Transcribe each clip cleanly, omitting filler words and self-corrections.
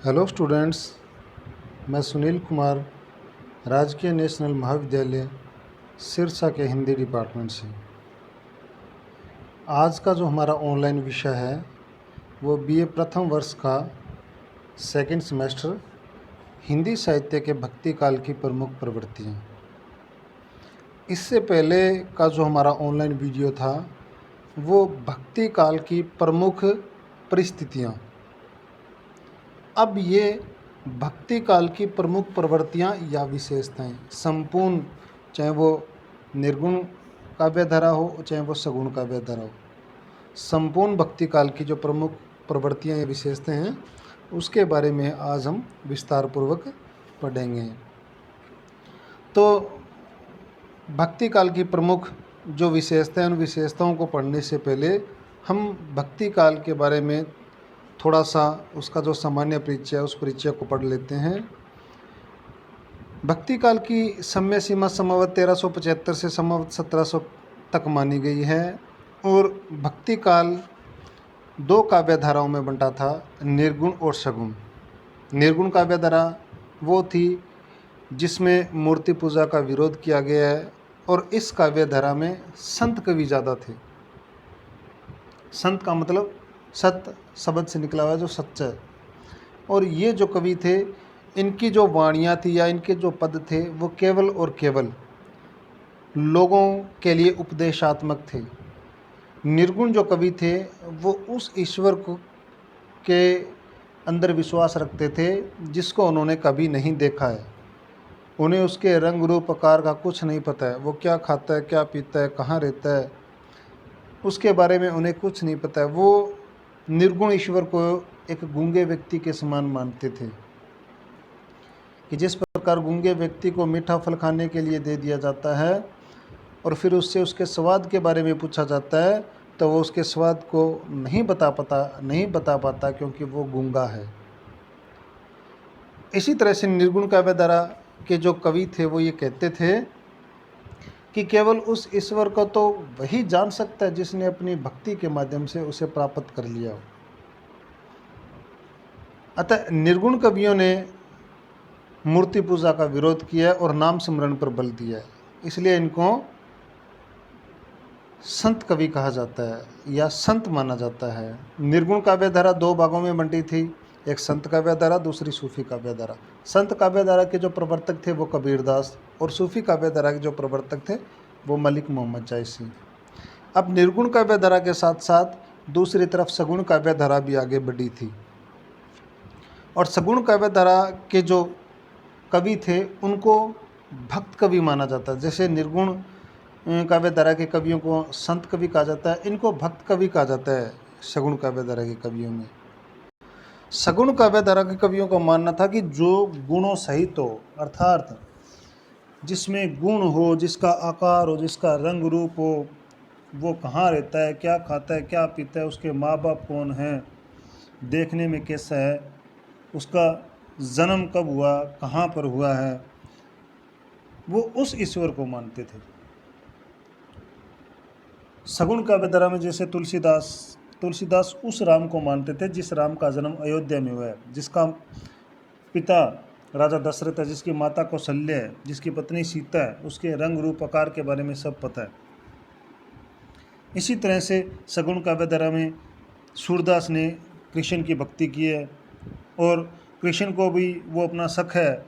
Hello students, मैं सुनील कुमार राजकीय national महाविद्यालय सिरसा के हिंदी डिपार्टमेंट से। आज का जो हमारा ऑनलाइन विषय है वो बीए प्रथम वर्ष का सेकंड सेमेस्टर हिंदी साहित्य के भक्ति काल की प्रमुख प्रवृत्तियाँ। इससे पहले का जो हमारा ऑनलाइन वीडियो था वो भक्ति काल की प्रमुख परिस्थितियाँ। अब ये भक्ति काल की प्रमुख प्रवृत्तियाँ या विशेषताएं संपूर्ण, चाहे वो निर्गुण काव्यधारा हो चाहे वो सगुण काव्यधारा हो, संपूर्ण भक्ति काल की जो प्रमुख प्रवृत्तियाँ या विशेषताएं हैं उसके बारे में आज हम विस्तार पूर्वक पढ़ेंगे। तो भक्ति काल की प्रमुख जो विशेषताएं, उन विशेषताओं को पढ़ने से पहले हम भक्ति काल के बारे में थोड़ा सा उसका जो सामान्य परिचय है उस परिचय को पढ़ लेते हैं। भक्ति काल की समय सीमा संवत 1375 से संवत 1700 तक मानी गई है और भक्ति काल दो काव्यधाराओं में बंटा था, निर्गुण और सगुण। निर्गुण काव्यधारा वो थी जिसमें मूर्ति पूजा का विरोध किया गया है और इस काव्यधारा में संत कवि ज़्यादा थे। संत का मतलब सत्य शब्द से निकला हुआ जो सच्चा है। और ये जो कवि थे इनकी जो वाणियाँ थी या इनके जो पद थे वो केवल और केवल लोगों के लिए उपदेशात्मक थे। निर्गुण जो कवि थे वो उस ईश्वर को के अंदर विश्वास रखते थे जिसको उन्होंने कभी नहीं देखा है। उन्हें उसके रंग रूप आकार का कुछ नहीं पता है, वो क्या खाता है, क्या पीता है, कहाँ रहता है, उसके बारे में उन्हें कुछ नहीं पता है। वो निर्गुण ईश्वर को एक गूंगे व्यक्ति के समान मानते थे कि जिस प्रकार गूंगे व्यक्ति को मीठा फल खाने के लिए दे दिया जाता है और फिर उससे उसके स्वाद के बारे में पूछा जाता है तो वो उसके स्वाद को नहीं बता पाता क्योंकि वो गूंगा है। इसी तरह से निर्गुण काव्यधारा के जो कवि थे वो ये कहते थे कि केवल उस ईश्वर को तो वही जान सकता है जिसने अपनी भक्ति के माध्यम से उसे प्राप्त कर लिया हो। अतः निर्गुण कवियों ने मूर्ति पूजा का विरोध किया और नाम स्मरण पर बल दिया है, इसलिए इनको संत कवि कहा जाता है या संत माना जाता है। निर्गुण काव्यधारा दो भागों में बंटी थी, एक संत काव्यधारा, दूसरी सूफी काव्यधारा। संत काव्यधारा के जो प्रवर्तक थे वो कबीरदास और सूफी काव्यधारा के जो प्रवर्तक थे वो मलिक मोहम्मद जायसी। अब निर्गुण काव्यधारा के साथ साथ दूसरी तरफ सगुण काव्यधारा भी आगे बढ़ी थी और सगुण काव्यधारा के जो कवि थे उनको भक्त कवि माना जाता है। जैसे निर्गुण काव्यधारा के कवियों को संत कवि कहा जाता है, इनको भक्त कवि कहा जाता है। सगुण काव्यधारा के कवियों में सगुण काव्यधारा के कवियों का मानना था कि जो गुणों सहित हो, अर्थात जिसमें गुण हो, जिसका आकार हो, जिसका रंग रूप हो, वो कहाँ रहता है, क्या खाता है, क्या पीता है, उसके माँ बाप कौन हैं, देखने में कैसा है, उसका जन्म कब हुआ, कहाँ पर हुआ है, वो उस ईश्वर को मानते थे। सगुण काव्यधारा में जैसे तुलसीदास उस राम को मानते थे जिस राम का जन्म अयोध्या में हुआ है, जिसका पिता राजा दशरथ है, जिसकी माता कौशल्या है, जिसकी पत्नी सीता है, उसके रंग रूप आकार के बारे में सब पता है। इसी तरह से सगुण काव्यधारा में सूरदास ने कृष्ण की भक्ति की है और कृष्ण को भी वो अपना सख है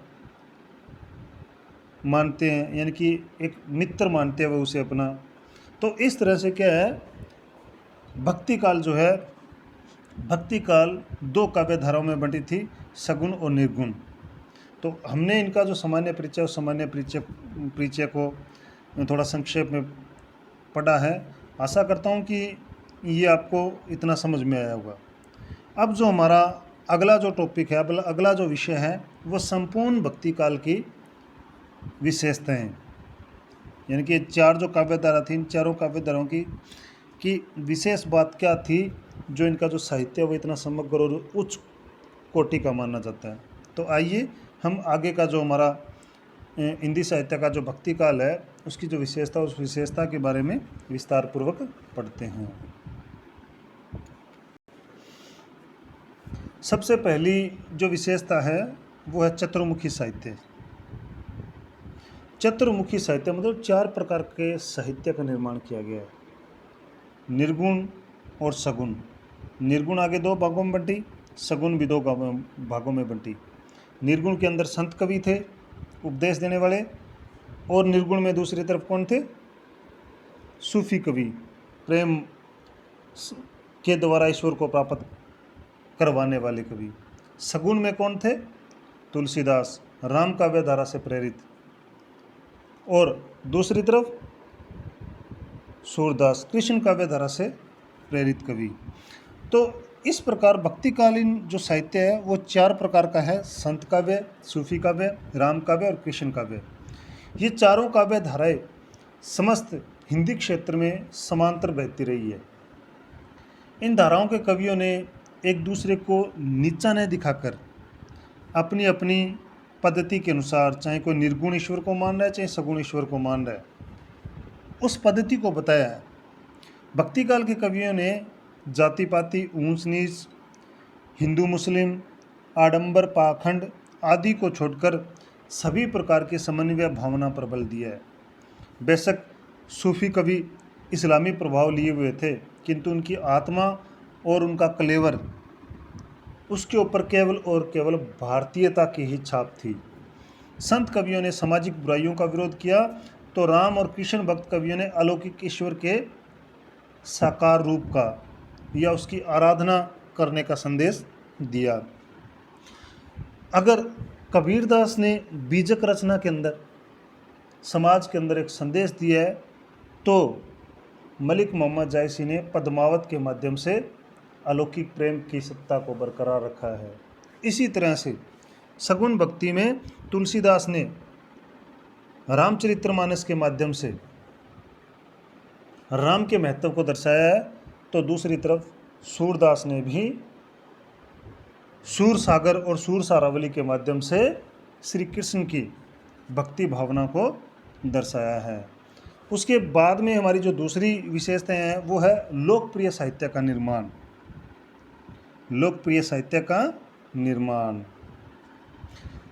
मानते हैं, यानी कि एक मित्र मानते हैं वो उसे अपना। तो इस तरह से क्या है, भक्ति काल जो है, भक्ति काल दो काव्यधाराओं में बंटी थी, सगुण और निर्गुण। तो हमने इनका जो सामान्य परिचय, उस सामान्य परिचय को थोड़ा संक्षेप में पढ़ा है। आशा करता हूँ कि ये आपको इतना समझ में आया होगा। अब जो हमारा अगला जो टॉपिक है, अगला जो विषय है वो संपूर्ण भक्ति काल की विशेषताएं, यानी कि चार जो काव्यधारा थी, इन चारों काव्यधाराओं की विशेष बात क्या थी जो इनका जो साहित्य है वो इतना समग्र और उच्च कोटि का माना जाता है। तो आइए हम आगे का जो हमारा हिंदी साहित्य का जो भक्ति काल है उसकी जो विशेषता, उस विशेषता के बारे में विस्तार पूर्वक पढ़ते हैं। सबसे पहली जो विशेषता है वो है चतुर्मुखी साहित्य। चतुर्मुखी साहित्य मतलब 4 प्रकार के साहित्य का निर्माण किया गया है। निर्गुण और सगुण। निर्गुण आगे 2 भागों में बंटी, सगुण भी 2 भागों में बंटी। निर्गुण के अंदर संत कवि थे, उपदेश देने वाले, और निर्गुण में दूसरी तरफ कौन थे? सूफी कवि, प्रेम के द्वारा ईश्वर को प्राप्त करवाने वाले कवि। सगुण में कौन थे? तुलसीदास, राम काव्य धारा से प्रेरित, और दूसरी तरफ सूरदास, कृष्ण काव्य धारा से प्रेरित कवि। तो इस प्रकार भक्तिकालीन जो साहित्य है वो 4 प्रकार का है: संत काव्य, सूफी काव्य, राम काव्य और कृष्ण काव्य। ये चारों काव्य धाराएं समस्त हिंदी क्षेत्र में समांतर बहती रही है। इन धाराओं के कवियों ने एक दूसरे को नीचा न दिखाकर अपनी अपनी पद्धति के अनुसार, चाहे कोई निर्गुण ईश्वर को मान रहा है चाहे सगुण ईश्वर को मान रहा है, उस पद्धति को बताया है। भक्ति काल के कवियों ने जाति पाति, ऊंच नीच, हिंदू मुस्लिम, आडंबर पाखंड आदि को छोड़कर सभी प्रकार के समन्वय भावना पर बल दिया है। बेशक सूफी कवि इस्लामी प्रभाव लिए हुए थे, किंतु उनकी आत्मा और उनका कलेवर, उसके ऊपर केवल और केवल भारतीयता की ही छाप थी। संत कवियों ने सामाजिक बुराइयों का विरोध किया, तो राम और कृष्ण भक्त कवियों ने अलौकिक ईश्वर के साकार रूप का या उसकी आराधना करने का संदेश दिया। अगर कबीरदास ने बीजक रचना के अंदर समाज के अंदर एक संदेश दिया है, तो मलिक मोहम्मद जायसी ने पद्मावत के माध्यम से अलौकिक प्रेम की सत्ता को बरकरार रखा है। इसी तरह से सगुण भक्ति में तुलसीदास ने रामचरितमानस के माध्यम से राम के महत्व को दर्शाया है, तो दूसरी तरफ सूरदास ने भी सूर सागर और सूर सारावली के माध्यम से श्री कृष्ण की भक्ति भावना को दर्शाया है। उसके बाद में हमारी जो दूसरी विशेषताएं हैं वो है लोकप्रिय साहित्य का निर्माण। लोकप्रिय साहित्य का निर्माण,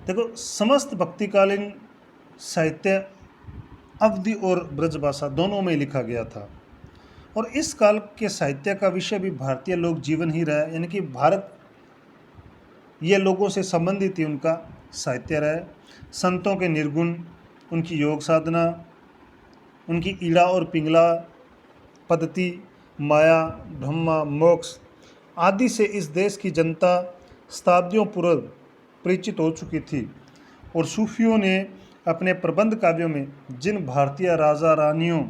देखो समस्त भक्तिकालीन साहित्य अवधि और ब्रजभाषा दोनों में लिखा गया था, और इस काल के साहित्य का विषय भी भारतीय लोक जीवन ही रहा, यानी कि भारत ये लोगों से संबंधित ही उनका साहित्य रहा है। संतों के निर्गुण, उनकी योग साधना, उनकी ईड़ा और पिंगला पद्धति, माया, ब्रह्मा, मोक्ष आदि से इस देश की जनता शताब्दियों पूर्व परिचित हो चुकी थी, और सूफियों ने अपने प्रबंध काव्यों में जिन भारतीय राजा रानियों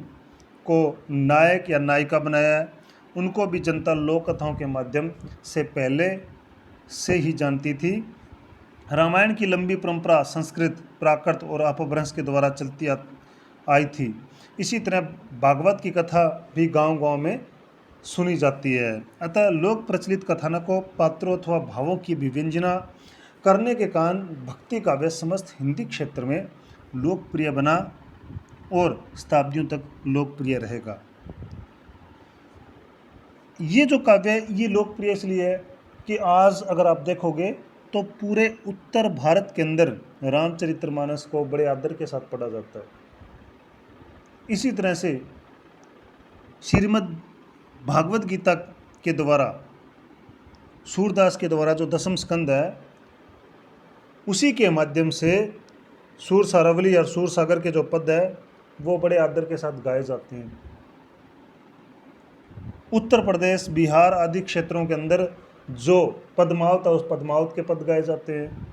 को नायक या नायिका बनाया है, उनको भी जनता लोक कथाओं के माध्यम से पहले से ही जानती थी। रामायण की लंबी परंपरा संस्कृत, प्राकृत और अपभ्रंश के द्वारा चलती आई थी। इसी तरह भागवत की कथा भी गांव-गांव में सुनी जाती है। अतः लोक प्रचलित कथानकों, पात्रों अथवा भावों की विव्यंजना करने के कारण भक्ति काव्य समस्त हिंदी क्षेत्र में लोकप्रिय बना और शताब्दियों तक लोकप्रिय रहेगा। ये जो काव्य है ये लोकप्रिय इसलिए है कि आज अगर आप देखोगे तो पूरे उत्तर भारत के अंदर रामचरितमानस को बड़े आदर के साथ पढ़ा जाता है। इसी तरह से श्रीमद् भागवत गीता के द्वारा, सूरदास के द्वारा जो दसम स्कंद है, उसी के माध्यम से सूर सारावली और सूर सागर के जो पद है वो बड़े आदर के साथ गाए जाते हैं। उत्तर प्रदेश, बिहार आदि क्षेत्रों के अंदर जो पद्मावत है उस पद्मावत के पद गाए जाते हैं।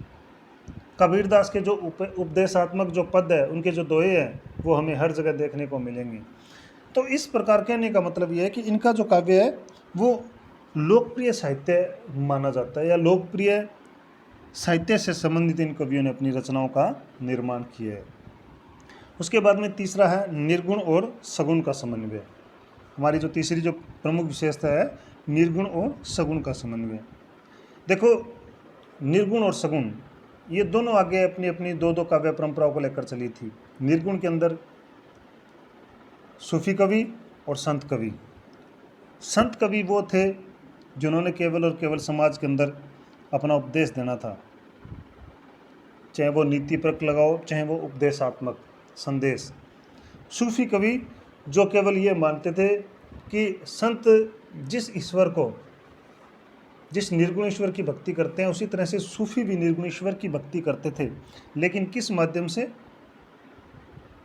कबीरदास के जो उपदेशात्मक जो पद है, उनके जो दोहे हैं, वो हमें हर जगह देखने को मिलेंगे। तो इस प्रकार कहने का मतलब ये है कि इनका जो काव्य है वो लोकप्रिय साहित्य माना जाता है, या लोकप्रिय साहित्य से संबंधित इन कवियों ने अपनी रचनाओं का निर्माण किया है। उसके बाद में तीसरा है निर्गुण और सगुण का समन्वय। हमारी जो तीसरी जो प्रमुख विशेषता है निर्गुण और सगुण का समन्वय। देखो निर्गुण और सगुण ये दोनों आगे अपनी अपनी दो दो काव्य परंपराओं को लेकर चली थी। निर्गुण के अंदर सूफी कवि और संत कवि। संत कवि वो थे जिन्होंने केवल और केवल समाज के अंदर अपना उपदेश देना था, चाहे वो नीतिपरक लगाओ, चाहे वो उपदेशात्मक संदेश। सूफी कवि जो केवल ये मानते थे कि संत जिस ईश्वर को, जिस निर्गुण ईश्वर की भक्ति करते हैं, उसी तरह से सूफी भी निर्गुण ईश्वर की भक्ति करते थे, लेकिन किस माध्यम से?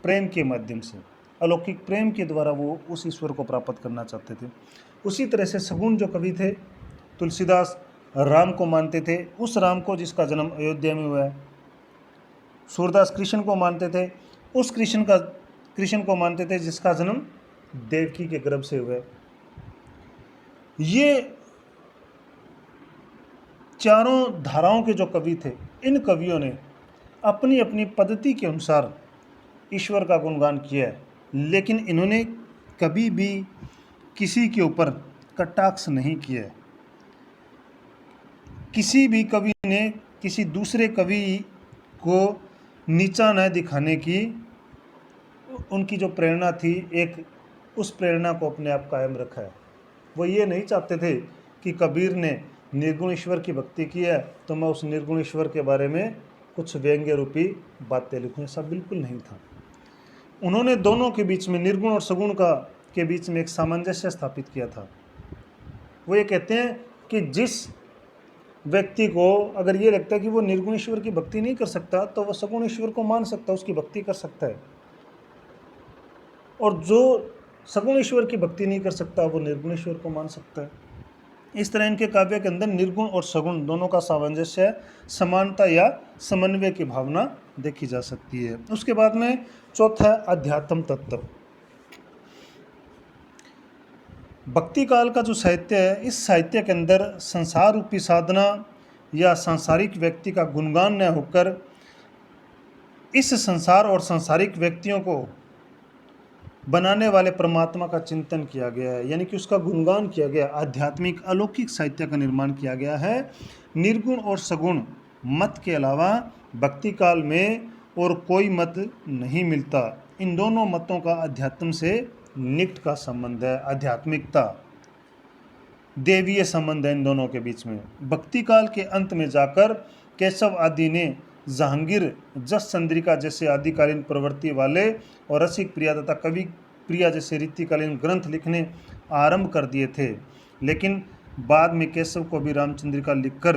प्रेम के माध्यम से, अलौकिक प्रेम के द्वारा वो उस ईश्वर को प्राप्त करना चाहते थे। उसी तरह से सगुण जो कवि थे, तुलसीदास राम को मानते थे, उस राम को जिसका जन्म अयोध्या में हुआ है। सूरदास कृष्ण को मानते थे, उस कृष्ण को मानते थे जिसका जन्म देवकी के गर्भ से हुआ है। ये चारों धाराओं के जो कवि थे, इन कवियों ने अपनी अपनी पद्धति के अनुसार ईश्वर का गुणगान किया है, लेकिन इन्होंने कभी भी किसी के ऊपर कटाक्ष नहीं किया है। किसी भी कवि ने किसी दूसरे कवि को नीचा न दिखाने की उनकी जो प्रेरणा थी, एक उस प्रेरणा को अपने आप कायम रखा है। वो ये नहीं चाहते थे कि कबीर ने निर्गुण ईश्वर की भक्ति की है तो मैं उस निर्गुण ईश्वर के बारे में कुछ व्यंग्य रूपी बातें लिखूँ, ऐसा बिल्कुल नहीं था। उन्होंने दोनों के बीच में, निर्गुण और सगुण के बीच में एक सामंजस्य स्थापित किया था। वो ये कहते हैं कि जिस व्यक्ति को अगर ये लगता है कि वो निर्गुण ईश्वर की भक्ति नहीं कर सकता, तो वो सगुण ईश्वर को मान सकता है, उसकी भक्ति कर सकता है। और जो सगुण ईश्वर की भक्ति नहीं कर सकता, वो निर्गुण ईश्वर को मान सकता है। इस तरह इनके काव्य के अंदर निर्गुण और सगुण दोनों का सामंजस्य, समानता या समन्वय की भावना देखी जा सकती है। उसके बाद में चौथा है अध्यात्म तत्व। भक्ति काल का जो साहित्य है, इस साहित्य के अंदर संसार रूपी साधना या सांसारिक व्यक्ति का गुणगान न होकर इस संसार और सांसारिक व्यक्तियों को बनाने वाले परमात्मा का चिंतन किया गया है, यानी कि उसका गुणगान किया गया। आध्यात्मिक अलौकिक साहित्य का निर्माण किया गया है। निर्गुण और सगुण मत के अलावा भक्ति काल में और कोई मत नहीं मिलता। इन दोनों मतों का अध्यात्म से निकट का संबंध है, आध्यात्मिकता, देवीय संबंध है इन दोनों के बीच में। भक्ति काल के अंत में जाकर केशव आदि ने जहांगीर, जस चंद्रिका जैसे आदिकालीन प्रवृत्ति वाले और रसिक प्रिया तथा कवि प्रिया जैसे रीतिकालीन ग्रंथ लिखने आरंभ कर दिए थे, लेकिन बाद में केशव को भी रामचंद्रिका लिखकर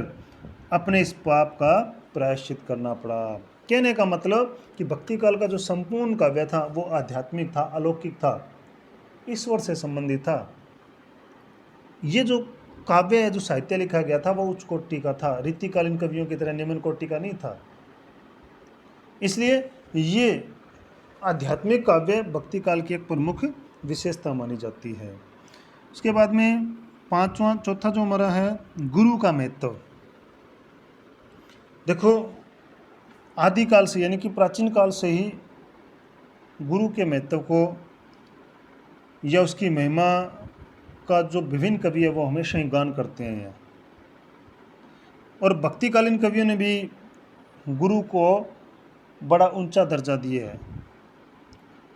अपने इस पाप का प्रायश्चित करना पड़ा। कहने का मतलब कि भक्ति काल का जो संपूर्ण काव्य था वो आध्यात्मिक था, अलौकिक था, ईश्वर से संबंधित था। ये जो काव्य है, जो साहित्य लिखा गया था, वो उच्च कोटि का था, रीतिकालीन कवियों की तरह निम्न कोटि का नहीं था। इसलिए ये आध्यात्मिक काव्य भक्ति काल की एक प्रमुख विशेषता मानी जाती है। उसके बाद में चौथा जो हमारा है गुरु का महत्व। देखो, आदिकाल से यानी कि प्राचीन काल से ही गुरु के महत्व को या उसकी महिमा का जो विभिन्न कवि है वो हमेशा ही गान करते हैं। और भक्तिकालीन कवियों ने भी गुरु को बड़ा ऊंचा दर्जा दिया है।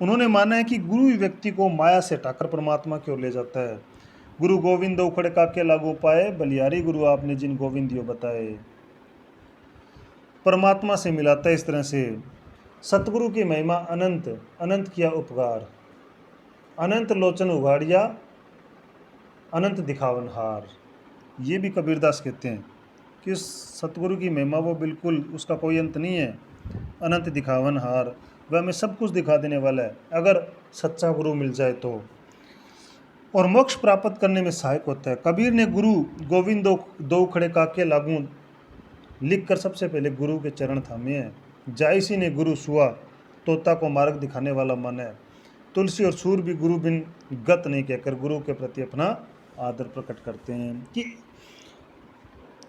उन्होंने माना है कि गुरु ही व्यक्ति को माया से हटाकर परमात्मा की ओर ले जाता है। गुरु गोविंद उखड़े काके लागू पाए, बलियारी गुरु आपने जिन गोविंदियो बताए। परमात्मा से मिलाता है इस तरह से। सतगुरु की महिमा अनंत, अनंत किया उपकार, अनंत लोचन उघाड़िया, अनंत दिखावनहार। ये भी कबीरदास कहते हैं कि सतगुरु की महिमा वो बिल्कुल, उसका कोई अंत नहीं है। अनंत दिखावनहार, वह हमें सब कुछ दिखा देने वाला है अगर सच्चा गुरु मिल जाए तो, और मोक्ष प्राप्त करने में सहायक होता है। कबीर ने गुरु गोविंद दो खड़े काके लागू लिखकर सबसे पहले गुरु के चरण थामे हैं। जायसी ने गुरु सुआ, तोता को मार्ग दिखाने वाला मन है। तुलसी और सूर भी गुरु बिन गत नहीं कहकर गुरु के प्रति अपना आदर प्रकट करते हैं। कि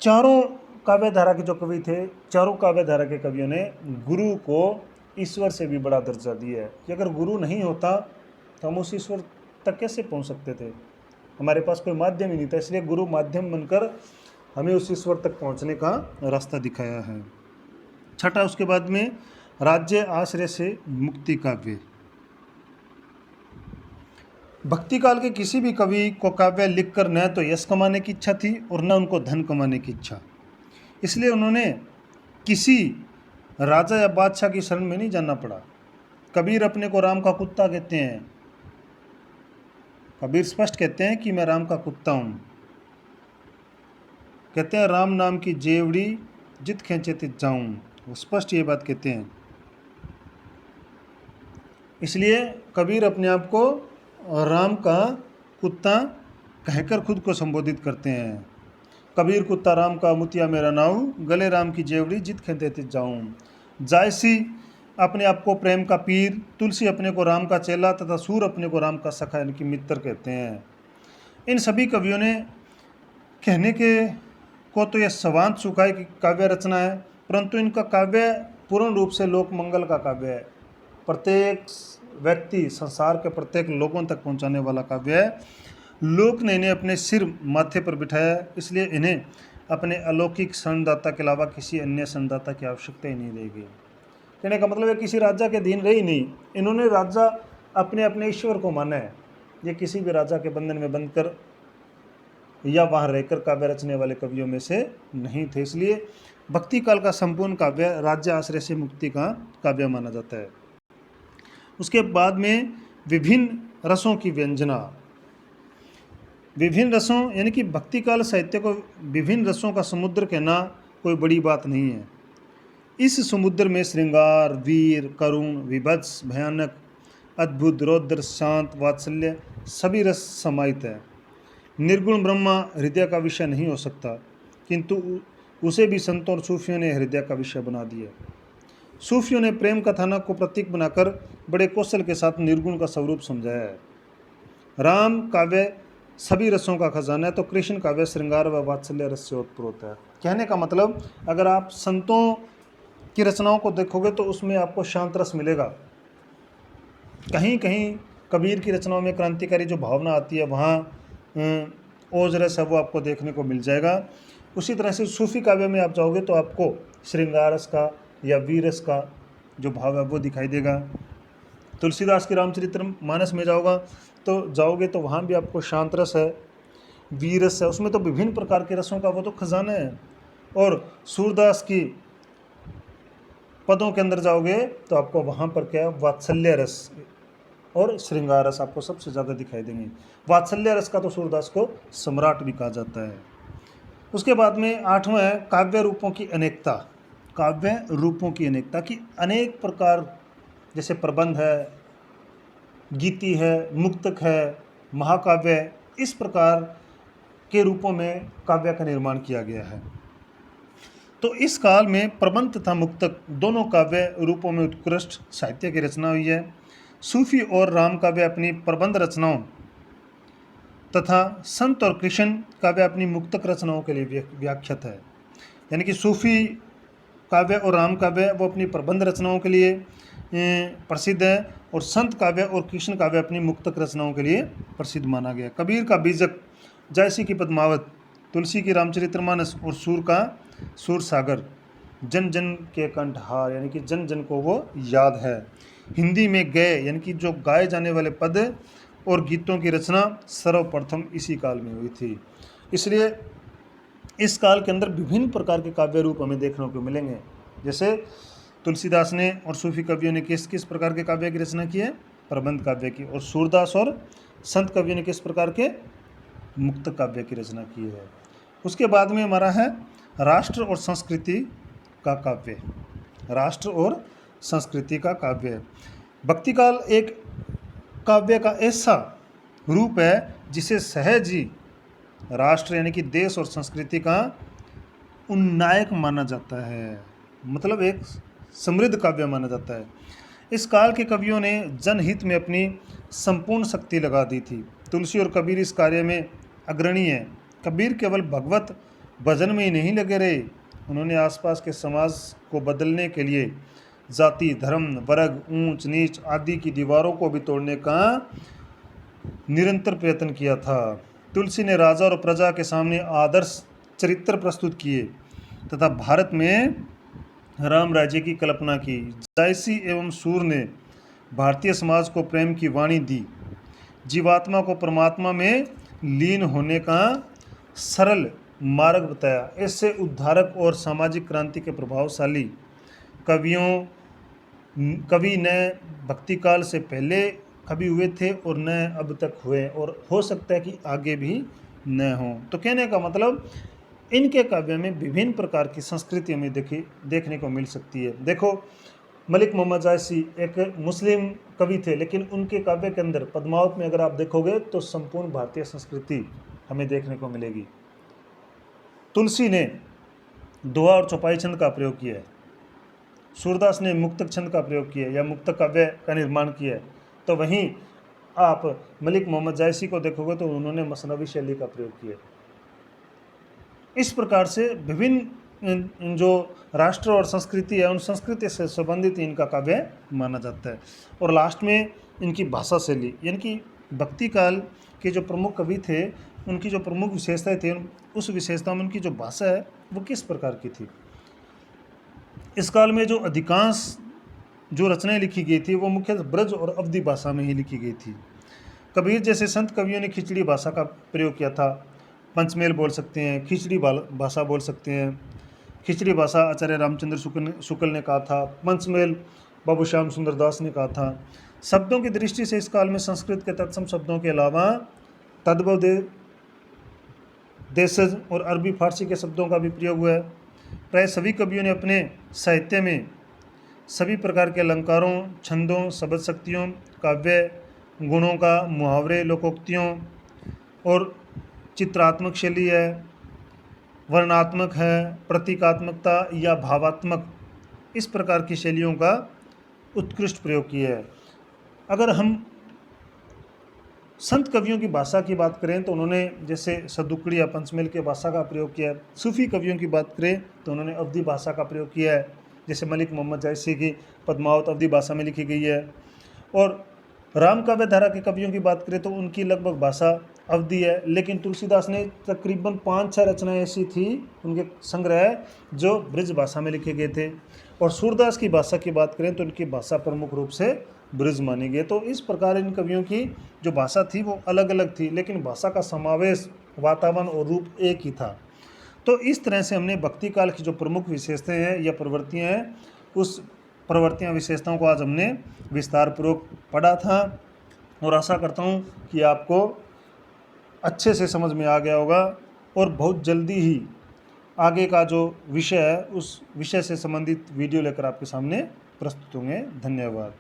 चारों काव्य धारा के जो कवि थे, चारों काव्य धारा के कवियों ने गुरु को ईश्वर से भी बड़ा दर्जा दिया है कि अगर गुरु नहीं होता तो हम उस ईश्वर तक कैसे पहुंच सकते थे। हमारे पास कोई माध्यम ही नहीं था, इसलिए गुरु माध्यम बनकर हमें उस ईश्वर तक पहुंचने का रास्ता दिखाया है। छठा, उसके बाद में राज्य आश्रय से मुक्ति काव्य। भक्ति काल के किसी भी कवि को काव्य लिखकर न तो यश कमाने की इच्छा थी और न उनको धन कमाने की इच्छा। इसलिए उन्होंने किसी राजा या बादशाह की शरण में नहीं जाना पड़ा। कबीर अपने को राम का कुत्ता कहते हैं। कबीर स्पष्ट कहते हैं कि मैं राम का कुत्ता हूँ। कहते हैं राम नाम की जेवड़ी जित खींचे तित जाऊँ, वो स्पष्ट ये बात कहते हैं। इसलिए कबीर अपने आप को राम का कुत्ता कहकर खुद को संबोधित करते हैं। कबीर कुत्ता राम का मुतिया मेरा नाऊ, गले राम की जेवड़ी जित खींचे तित जाऊँ। जायसी अपने आप को प्रेम का पीर, तुलसी अपने को राम का चेला तथा सूर अपने को राम का सखा यानी कि मित्र कहते हैं। इन सभी कवियों ने कहने के को तो यह सवांत सुखाए की काव्य रचना है, परंतु इनका काव्य पूर्ण रूप से लोक मंगल का काव्य है। प्रत्येक व्यक्ति, संसार के प्रत्येक लोगों तक पहुंचाने वाला काव्य है। लोक ने इन्हें अपने सिर माथे पर बिठाया, इसलिए इन्हें अपने अलौकिक शरणदाता के अलावा किसी अन्य शरणदाता की आवश्यकता ही नहीं रहेगी। कहने का मतलब है किसी राजा के अधीन रही नहीं, इन्होंने राजा अपने अपने ईश्वर को माना है। ये किसी भी राजा के बंधन में बंधकर या वहाँ रहकर काव्य रचने वाले कवियों में से नहीं थे। इसलिए भक्ति काल का संपूर्ण काव्य राज्य आश्रय से मुक्ति का काव्य माना जाता है। उसके बाद में विभिन्न रसों की व्यंजना। विभिन्न रसों यानी कि भक्ति काल साहित्य को विभिन्न रसों का समुद्र कहना कोई बड़ी बात नहीं है। इस समुद्र में श्रृंगार, वीर, करुण, विभत्स, भयानक, अद्भुत, रौद्र, शांत, वात्सल्य सभी रस समाहित है। निर्गुण ब्रह्मा हृदय का विषय नहीं हो सकता, किंतु उसे भी संतों और सूफियों ने हृदय का विषय बना दिया। सूफियों ने प्रेम कथानक को प्रतीक बनाकर बड़े कौशल के साथ निर्गुण का स्वरूप समझाया है। राम काव्य सभी रसों का खजाना है, तो कृष्ण काव्य श्रृंगार व वात्सल्य रस से ओतप्रोत है। कहने का मतलब अगर आप संतों की रचनाओं को देखोगे तो उसमें आपको शांत रस मिलेगा। कहीं कहीं कबीर की रचनाओं में क्रांतिकारी जो भावना आती है वहाँ ओज रस है वो आपको देखने को मिल जाएगा। उसी तरह से सूफी काव्य में आप जाओगे तो आपको श्रृंगार रस का या वीर रस का जो भाव है वो दिखाई देगा। तुलसीदास की रामचरितमानस में जाओगे तो वहाँ भी आपको शांत रस है, वीर रस है, उसमें तो विभिन्न प्रकार के रसों का वो तो खजाना है। और सूरदास की पदों के अंदर जाओगे तो आपको वहाँ पर क्या है, वात्सल्य रस और श्रृंगार रस आपको सबसे ज़्यादा दिखाई देंगे। वात्सल्य रस का तो सूरदास को सम्राट भी कहा जाता है। उसके बाद में 8वां है काव्य रूपों की अनेकता। काव्य रूपों की अनेकता की अनेक प्रकार, जैसे प्रबंध है, गीति है, मुक्तक है, महाकाव्य, इस प्रकार के रूपों में काव्य का निर्माण किया गया है। तो इस काल में प्रबंध तथा मुक्तक दोनों काव्य रूपों में उत्कृष्ट साहित्य की रचना हुई है। सूफी और राम काव्य अपनी प्रबंध रचनाओं तथा संत और कृष्ण काव्य अपनी मुक्तक रचनाओं के लिए व्याख्यात है। यानी कि सूफी काव्य और राम काव्य वो अपनी प्रबंध रचनाओं के लिए प्रसिद्ध है, और संत काव्य और कृष्ण काव्य अपनी मुक्तक रचनाओं के लिए प्रसिद्ध माना गया। कबीर का बीजक, जायसी की पद्मावत, तुलसी की रामचरितमानस और सूर का सूर सागर जन जन के कंठहार, यानी कि जन जन को वो याद है। हिंदी में गए यानी कि जो गाए जाने वाले पद और गीतों की रचना सर्वप्रथम इसी काल में हुई थी। इसलिए इस काल के अंदर विभिन्न प्रकार के काव्य रूप हमें देखने को मिलेंगे। जैसे तुलसीदास ने और सूफी कवियों ने किस किस प्रकार के काव्य की रचना की है, प्रबंध काव्य की, और सूरदास और संत कवियों ने किस प्रकार के मुक्त काव्य की रचना की है। उसके बाद में हमारा है राष्ट्र और संस्कृति का काव्य। राष्ट्र और संस्कृति का काव्य। भक्ति काल एक काव्य का ऐसा रूप है जिसे सहज ही राष्ट्र यानी कि देश और संस्कृति का उन्नायक माना जाता है, मतलब एक समृद्ध काव्य माना जाता है। इस काल के कवियों ने जनहित में अपनी संपूर्ण शक्ति लगा दी थी। तुलसी और कबीर इस कार्य में अग्रणी है। कबीर केवल भगवत भजन में ही नहीं लगे रहे, उन्होंने आसपास के समाज को बदलने के लिए जाति, धर्म, वर्ग, ऊंच नीच आदि की दीवारों को भी तोड़ने का निरंतर प्रयत्न किया था। तुलसी ने राजा और प्रजा के सामने आदर्श चरित्र प्रस्तुत किए तथा भारत में राम राज्य की कल्पना की। जायसी एवं सूर ने भारतीय समाज को प्रेम की वाणी दी, जीवात्मा को परमात्मा में लीन होने का सरल मार्ग बताया। इससे उद्धारक और सामाजिक क्रांति के प्रभावशाली कवि न भक्ति काल से पहले कभी हुए थे और न अब तक हुए, और हो सकता है कि आगे भी न हों। तो कहने का मतलब इनके काव्य में विभिन्न प्रकार की संस्कृति हमें देखने को मिल सकती है। देखो, मलिक मोहम्मद जायसी एक मुस्लिम कवि थे, लेकिन उनके काव्य के अंदर पद्मावत में अगर आप देखोगे तो संपूर्ण भारतीय संस्कृति हमें देखने को मिलेगी। तुलसी ने दोहा और चौपाई छंद का प्रयोग किया है। सूरदास ने मुक्तक छंद का प्रयोग किया है या मुक्तक काव्य का निर्माण किया है। तो वहीं आप मलिक मोहम्मद जायसी को देखोगे तो उन्होंने मसनवी शैली का प्रयोग किया है। इस प्रकार से विभिन्न जो राष्ट्र और संस्कृति है, उन संस्कृति से संबंधित इनका काव्य माना जाता है। और लास्ट में इनकी भाषा शैली, यानी कि भक्ति काल के जो प्रमुख कवि थे, उनकी जो प्रमुख विशेषताएं थी, उस विशेषता में उनकी जो भाषा है वो किस प्रकार की थी। इस काल में जो अधिकांश जो रचनाएं लिखी गई थी वो मुख्यतः ब्रज और अवधी भाषा में ही लिखी गई थी। कबीर जैसे संत कवियों ने खिचड़ी भाषा का प्रयोग किया था। पंचमेल बोल सकते हैं, खिचड़ी भाषा बोल सकते हैं। खिचड़ी भाषा आचार्य रामचंद्र शुक्ल ने कहा था, पंचमेल बाबू श्याम सुंदर दास ने कहा था। शब्दों की दृष्टि से इस काल में संस्कृत के तत्सम शब्दों के अलावा तद्भव देशज और अरबी फारसी के शब्दों का भी प्रयोग हुआ है। प्राय सभी कवियों ने अपने साहित्य में सभी प्रकार के अलंकारों, छंदों, शब्द शक्तियों, काव्य गुणों का, मुहावरे, लोकोक्तियों और चित्रात्मक शैली है, वर्णात्मक है, प्रतीकात्मकता या भावात्मक, इस प्रकार की शैलियों का उत्कृष्ट प्रयोग किया है। अगर हम संत कवियों की भाषा की बात करें तो उन्होंने जैसे सदुकड़ी या पंचमेल के भाषा का प्रयोग किया है। सूफी कवियों की बात करें तो उन्होंने अवधी भाषा का प्रयोग किया है, जैसे मलिक मोहम्मद जायसी की पद्मावत अवधी भाषा में लिखी गई है। और राम काव्य धारा के कवियों की बात करें तो उनकी लगभग भाषा अवधी है, लेकिन तुलसीदास ने तकरीबन 5-6 रचनाएं ऐसी थी उनके संग्रह जो ब्रज भाषा में लिखे गए थे। और सूरदास की भाषा की बात करें तो उनकी भाषा प्रमुख रूप से ब्रज मानी गई। तो इस प्रकार इन कवियों की जो भाषा थी वो अलग अलग थी, लेकिन भाषा का समावेश, वातावरण और रूप एक ही था। तो इस तरह से हमने भक्ति काल की जो प्रमुख विशेषताएं हैं या प्रवृत्तियां हैं, उस प्रवृत्तियां विशेषताओं को आज हमने विस्तार पूर्वक पढ़ा था, और आशा करता हूं कि आपको अच्छे से समझ में आ गया होगा। और बहुत जल्दी ही आगे का जो विषय है उस विषय से संबंधित वीडियो लेकर आपके सामने प्रस्तुत होंगे। धन्यवाद।